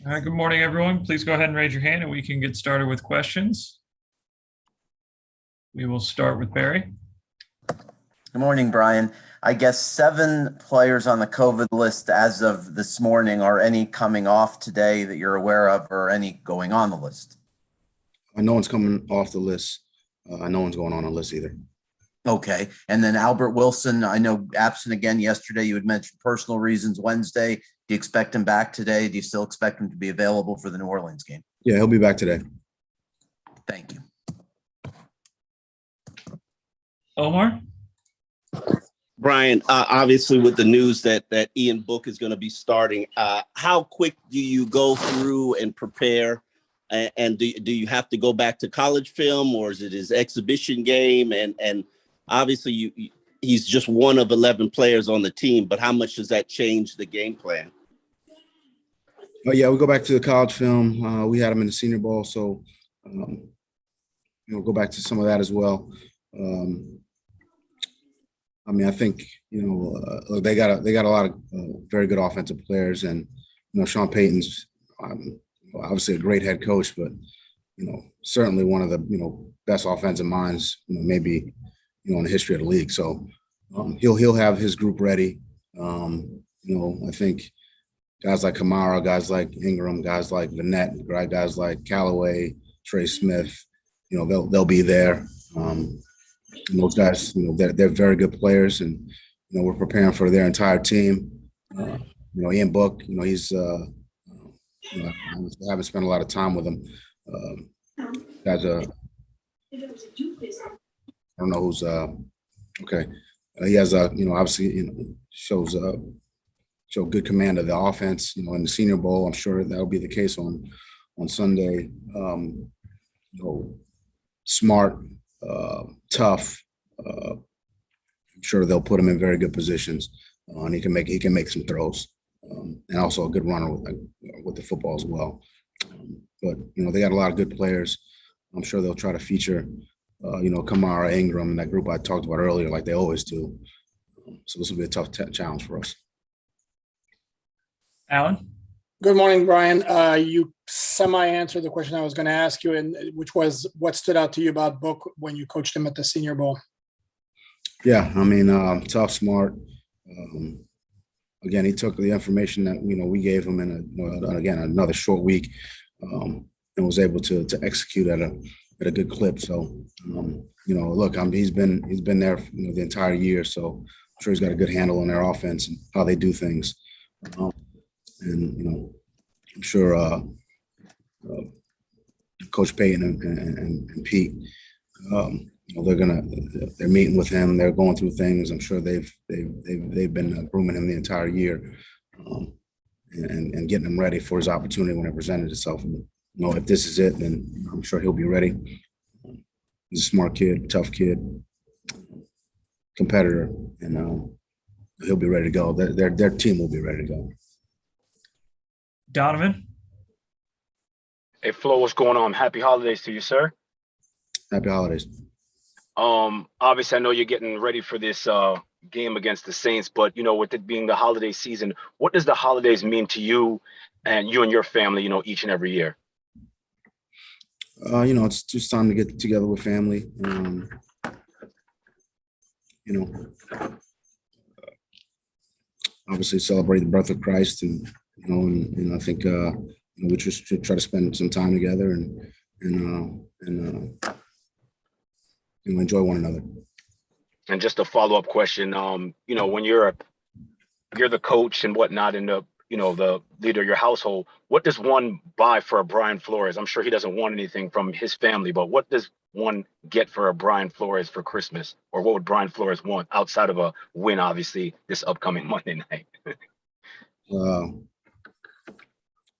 All right, good morning, everyone. Please go ahead and raise your hand and we can get started with questions. We will start with Barry. Good morning, Brian. I guess 7 players on the COVID list as of this morning. Are any coming off today that you're aware of, or any going on the list? No one's coming off the list. No one's going on the list either. Okay. And then Albert Wilson, I know absent again yesterday. You had mentioned personal reasons Wednesday. Do you expect him back today? Do you still expect him to be available for the New Orleans game? Yeah, he'll be back today. Thank you. Omar? Brian, obviously with the news that Ian Book is going to be starting, how quick do you go through and prepare? And do you have to go back to college film, or is it his exhibition game? And obviously he's just one of 11 players on the team, but how much does that change the game plan? Oh yeah, we go back to the college film. We had him in the Senior Bowl, so go back to some of that as well. I think they got a lot of very good offensive players, and Sean Payton's obviously a great head coach, but certainly one of the best offensive minds maybe in the history of the league. So he'll have his group ready. I think guys like Kamara, guys like Ingram, guys like Vanette, guys like Callaway, Trey Smith, they'll be there. And those guys, they're very good players, and we're preparing for their entire team. Ian Book, he's I haven't spent a lot of time with him. Guys, I don't know who's okay. He has obviously show good command of the offense. In the Senior Bowl, I'm sure that'll be the case on Sunday. Smart. Tough. I'm sure they'll put him in very good positions, and he can make some throws, and also a good runner with the football as well. But they got a lot of good players. I'm sure they'll try to feature Kamara, Ingram, and that group I talked about earlier, like they always do. So this will be a tough challenge for us. Alan? Good morning, Brian. You semi-answered the question I was going to ask you, and which was what stood out to you about Book when you coached him at the Senior Bowl? Yeah, tough, smart. Again, he took the information that we gave him in another short week, and was able to execute at a good clip. So look, he's been there the entire year, so I'm sure he's got a good handle on their offense and how they do things. And I'm sure Coach Payton and Pete, they're meeting with him. They're going through things. I'm sure they've been grooming him the entire year, and getting him ready for his opportunity when it presented itself. And, if this is it, then I'm sure he'll be ready. He's a smart kid, tough kid, competitor, and he'll be ready to go. Their team will be ready to go. Donovan? Hey, Flo, what's going on? Happy holidays to you, sir. Happy holidays. Obviously, I know you're getting ready for this game against the Saints, but with it being the holiday season, what does the holidays mean to you and your family, each and every year? It's just time to get together with family. Obviously celebrate the birth of Christ, and I think we just try to spend some time together and enjoy one another. And just a follow-up question, when you're the coach and whatnot, and the leader of your household, what does one buy for a Brian Flores? I'm sure he doesn't want anything from his family, but what does one get for a Brian Flores for Christmas? Or what would Brian Flores want outside of a win, obviously, this upcoming Monday night?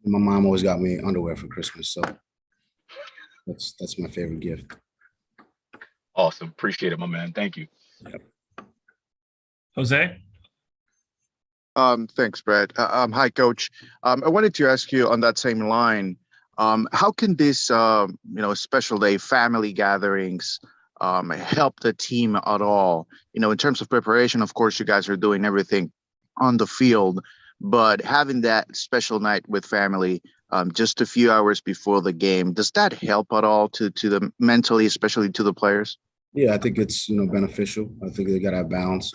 My mom always got me underwear for Christmas, so that's my favorite gift. Awesome. Appreciate it, my man. Thank you. Yep. Jose? Thanks, Brad. Hi, Coach. I wanted to ask you on that same line, how can this, special day family gatherings help the team at all? In terms of preparation, of course, you guys are doing everything on the field, but having that special night with family just a few hours before the game, does that help at all to the mentally, especially to the players? Yeah, I think it's beneficial. I think they got to have balance.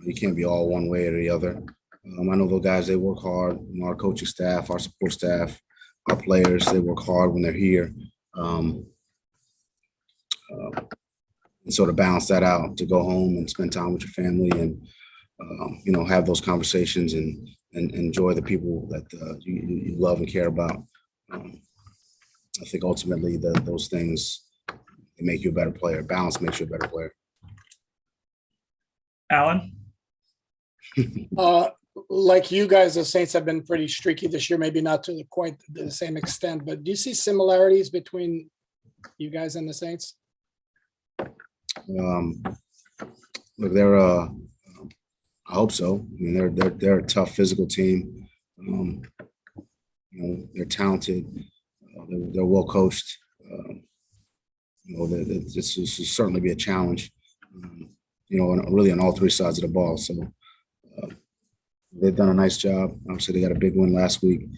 You can't be all one way or the other. I know those guys, they work hard. Our coaching staff, our support staff, our players, they work hard when they're here. And sort of balance that out to go home and spend time with your family and, have those conversations and enjoy the people that you love and care about. I think ultimately those things make you a better player. Balance makes you a better player. Alan? Like you guys, the Saints have been pretty streaky this year, maybe not to quite the same extent, but do you see similarities between you guys and the Saints? Look, I hope so. I mean, they're a tough physical team. They're talented. They're well coached. This will certainly be a challenge. And really on all three sides of the ball. So they've done a nice job. Obviously, they got a big win last week,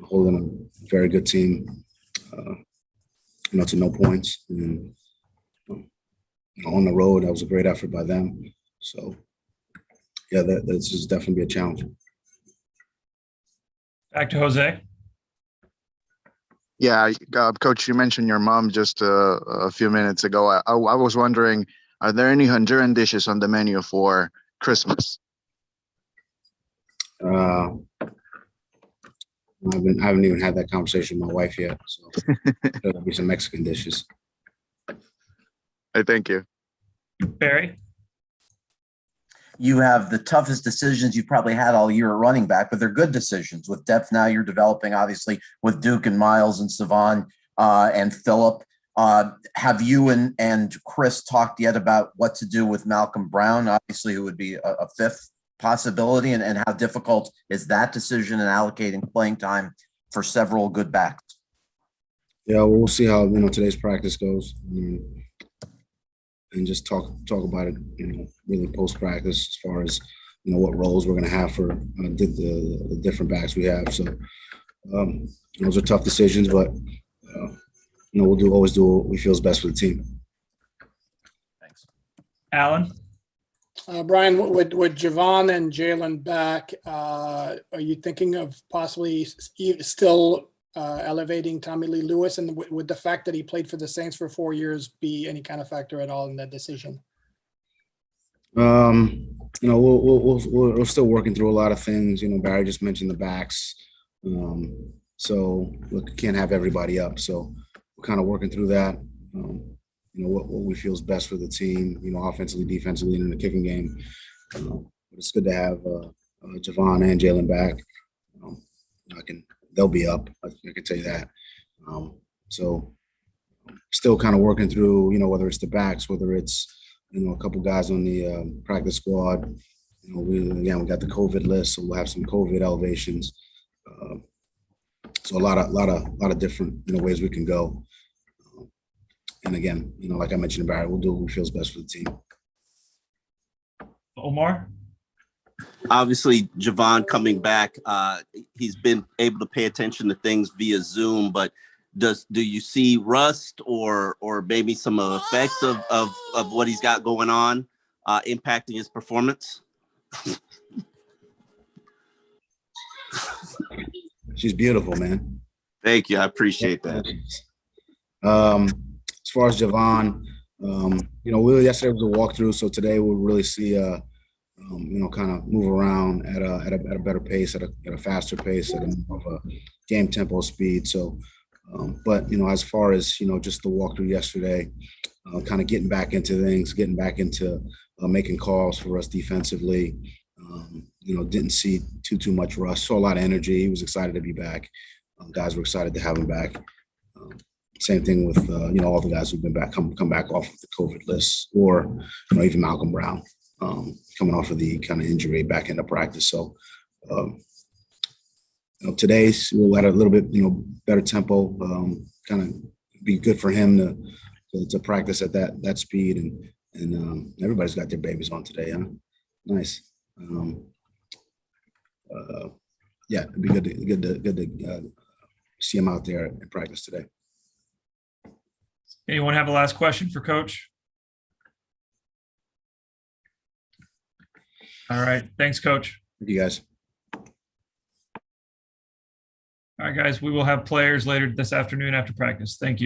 holding a very good team, to no points. And on the road, that was a great effort by them. So, yeah, that's just definitely be a challenge. Back to Jose. Yeah, Coach, you mentioned your mom just a few minutes ago. I was wondering, are there any Honduran dishes on the menu for Christmas? I haven't even had that conversation with my wife yet. So there'll be some Mexican dishes. Hey, thank you. Barry? You have the toughest decisions you've probably had all year at running back, but they're good decisions. With depth now you're developing, obviously, with Duke and Miles and Savon and Phillip. Have you and Chris talked yet about what to do with Malcolm Brown, obviously, who would be a fifth possibility, and how difficult is that decision in allocating playing time for several good backs? Yeah, we'll see how today's practice goes, and just talk about it, really post practice as far as what roles we're going to have for the different backs we have. So those are tough decisions, but we'll always do what we feel is best for the team. Thanks, Alan? Brian, with Javon and Jalen back, are you thinking of possibly still elevating Tommy Lee Lewis, and would the fact that he played for the Saints for 4 years be any kind of factor at all in that decision? We're still working through a lot of things. Barry just mentioned the backs, so look, can't have everybody up. So we're kind of working through that. What we feel is best for the team. Offensively, defensively, and in the kicking game. But it's good to have Javon and Jalen back. They'll be up. I can tell you that. So still kind of working through, whether it's the backs, whether it's, a couple guys on the practice squad. We got the COVID list, so we'll have some COVID elevations. So a lot of different, ways we can go. And again, like I mentioned, Barry, we'll do what feels best for the team. Omar? Obviously, Javon coming back, he's been able to pay attention to things via Zoom, but do you see rust or maybe some effects of what he's got going on impacting his performance? She's beautiful, man. Thank you. I appreciate that. As far as Javon, yesterday was a walkthrough, so today we'll really see kind of move around at a better pace, at a faster pace, at a more of a game tempo speed. So, but as far as just the walkthrough yesterday, kind of getting back into things, getting back into making calls for us defensively. Didn't see too much rust. Saw a lot of energy. He was excited to be back. Guys were excited to have him back. Same thing with all the guys who've been back, come back off of the COVID list, or even Malcolm Brown coming off of the kind of injury back into practice. So today we'll add a little bit better tempo, kind of be good for him to practice at that speed, and everybody's got their babies on today. Huh? Nice. yeah, it'd be good to see him out there in practice today. Anyone have a last question for Coach? All right. Thanks, Coach. Thank you guys. All right, guys, we will have players later this afternoon after practice. Thank you.